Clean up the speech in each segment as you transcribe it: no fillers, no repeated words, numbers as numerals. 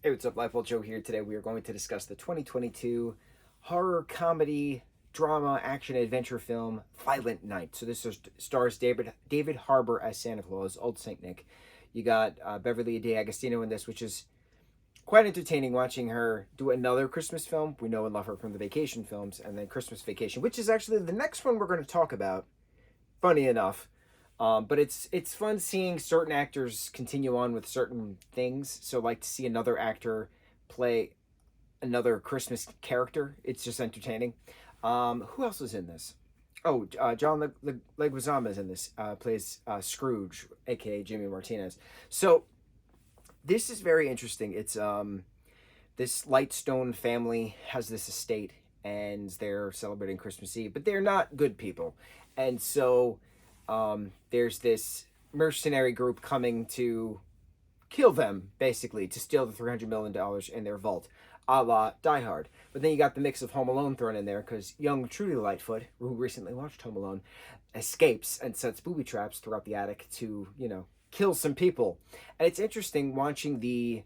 Hey, what's up? Lightboltjoe here. Today we are going to discuss the 2022 horror comedy drama action adventure film Violent Night. So this stars David Harbour as Santa Claus, Old Saint Nick. You got Beverly D'Agostino in this, which is quite entertaining watching her do another Christmas film. We know and love her from the Vacation films, and then Christmas Vacation, which is actually the next one we're going to talk about. Funny enough. But it's fun seeing certain actors continue on with certain things. So like to see another actor play another Christmas character. It's just entertaining. Who else is in this? Oh, John Leguizamo is in this. Plays Scrooge, aka Jimmy Martinez. So this is very interesting. It's this Lightstone family has this estate, and they're celebrating Christmas Eve, but they're not good people, and so there's this mercenary group coming to kill them, basically, to steal the $300 million in their vault, a la Die Hard. But then you got the mix of Home Alone thrown in there, because young Trudy Lightfoot, who recently watched Home Alone, escapes and sets booby traps throughout the attic to, kill some people. And it's interesting watching the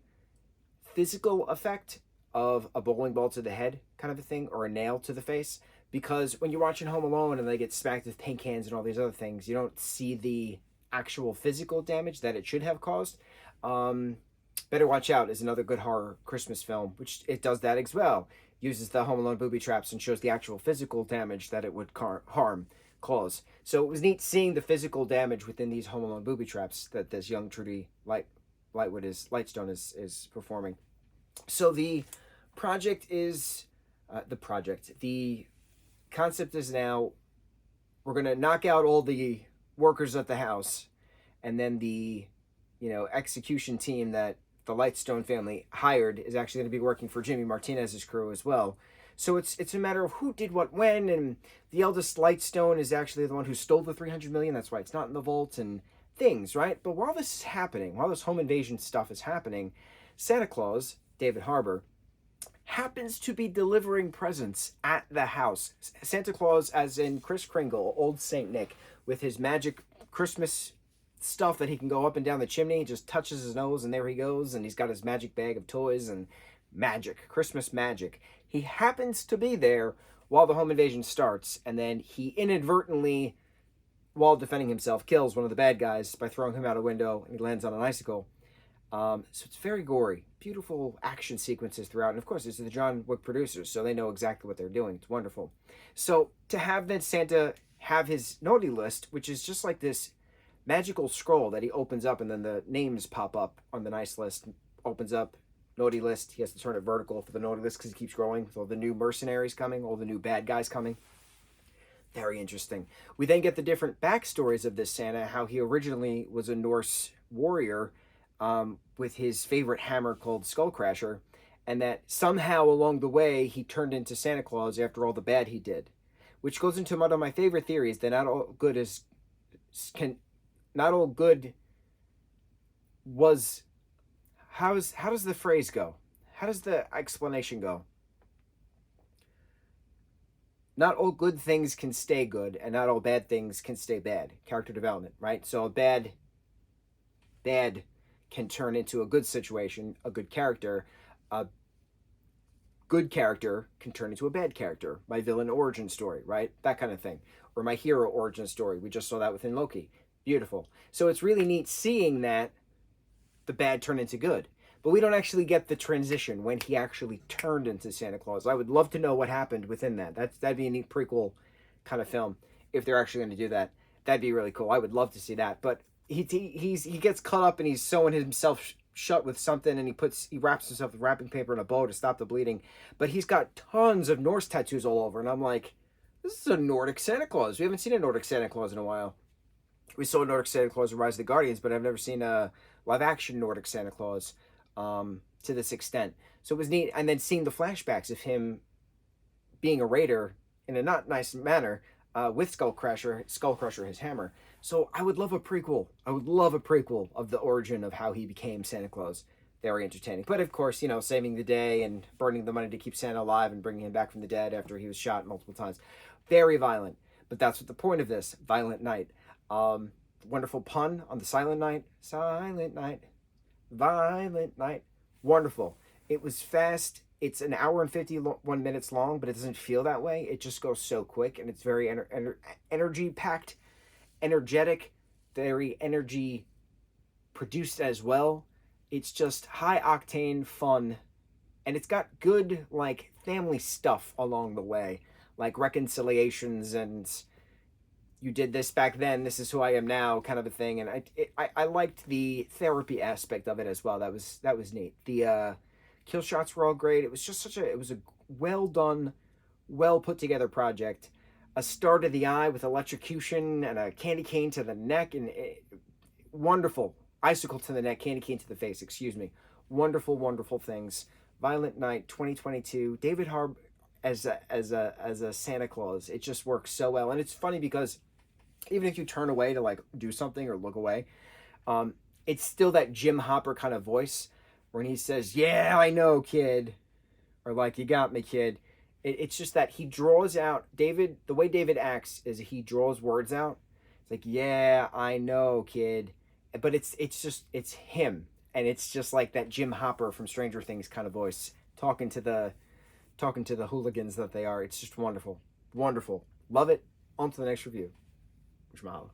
physical effect of a bowling ball to the head kind of a thing, or a nail to the face, because when you're watching Home Alone and they get smacked with paint cans and all these other things, you don't see the actual physical damage that it should have caused. Better Watch Out is another good horror Christmas film, which it does that as well. Uses the Home Alone booby traps and shows the actual physical damage that it would cause. So it was neat seeing the physical damage within these Home Alone booby traps that this young Trudy Lightstone is performing. So the project is the concept is now we're going to knock out all the workers at the house, and then the execution team that the Lightstone family hired is actually going to be working for Jimmy Martinez's crew as well. So it's a matter of who did what when, and the eldest Lightstone is actually the one who stole the 300 million. That's why it's not in the vault and things, right? But while this is happening, while this home invasion stuff is happening, Santa Claus, David Harbour, happens to be delivering presents at the house. Santa Claus, as in Kris Kringle, Old Saint Nick, with his magic Christmas stuff that he can go up and down the chimney, just touches his nose and there he goes, and he's got his magic bag of toys and magic, Christmas magic. He happens to be there while the home invasion starts, and then he inadvertently, while defending himself, kills one of the bad guys by throwing him out a window, and he lands on an icicle. So it's very gory, beautiful action sequences throughout, and of course it's the John Wick producers, so they know exactly what they're doing. It's wonderful. So to have then Santa have his naughty list, which is just like this magical scroll that he opens up, and then the names pop up on the nice list. Opens up, naughty list. He has to turn it vertical for the naughty list because he keeps growing with all the new mercenaries coming, all the new bad guys coming. Very interesting. We then get the different backstories of this Santa, how he originally was a Norse warrior, with his favorite hammer called Skullcrasher, and that somehow along the way he turned into Santa Claus after all the bad he did, which goes into one of my favorite theories that not all good was. How does the phrase go? How does the explanation go? Not all good things can stay good, and not all bad things can stay bad. Character development, right? So a bad can turn into a good situation, a good character. A good character can turn into a bad character. My villain origin story, right? That kind of thing. Or my hero origin story. We just saw that within Loki. Beautiful. So it's really neat seeing that the bad turn into good. But we don't actually get the transition when he actually turned into Santa Claus. I would love to know what happened within that. That'd be a neat prequel kind of film if they're actually going to do that. That'd be really cool. I would love to see that. But he gets cut up and he's sewing himself shut with something, and he wraps himself with wrapping paper in a bow to stop the bleeding. But he's got tons of Norse tattoos all over, and I'm like, this is a Nordic Santa Claus. We haven't seen a Nordic Santa Claus in a while. We saw Nordic Santa Claus in Rise of the Guardians, but I've never seen a live-action Nordic Santa Claus to this extent. So it was neat. And then seeing the flashbacks of him being a raider in a not nice manner with Skullcrusher, his hammer. So I would love a prequel. I would love a prequel of the origin of how he became Santa Claus. Very entertaining. But of course, saving the day and burning the money to keep Santa alive and bringing him back from the dead after he was shot multiple times. Very violent. But that's what the point of this, Violent Night. Wonderful pun on the Silent Night. Silent Night. Violent Night. Wonderful. It was fast. It's an hour and 51 minutes long, but it doesn't feel that way. It just goes so quick, and it's very energy packed, energetic, very energy produced as well. It's just high octane fun, and it's got good like family stuff along the way, like reconciliations and you did this back then, this is who I am now kind of a thing. And I liked the therapy aspect of it as well. That was neat. The kill shots were all great. It was just it was a well done, well put together project. A star to the eye with electrocution and a candy cane to the neck, and wonderful icicle to the neck, candy cane to the face, excuse me. Wonderful, wonderful things. Violent Night 2022, David Harbour as a Santa Claus. It just works so well. And it's funny because even if you turn away to like do something or look away, it's still that Jim Hopper kind of voice when he says, "Yeah, I know, kid," or like, "You got me, kid." It's just that he draws out David. The way David acts is he draws words out. It's like, "Yeah, I know, kid," but it's him, and it's just like that Jim Hopper from Stranger Things kind of voice talking to the hooligans that they are. It's just wonderful, wonderful. Love it. On to the next review. Mucho mahalo.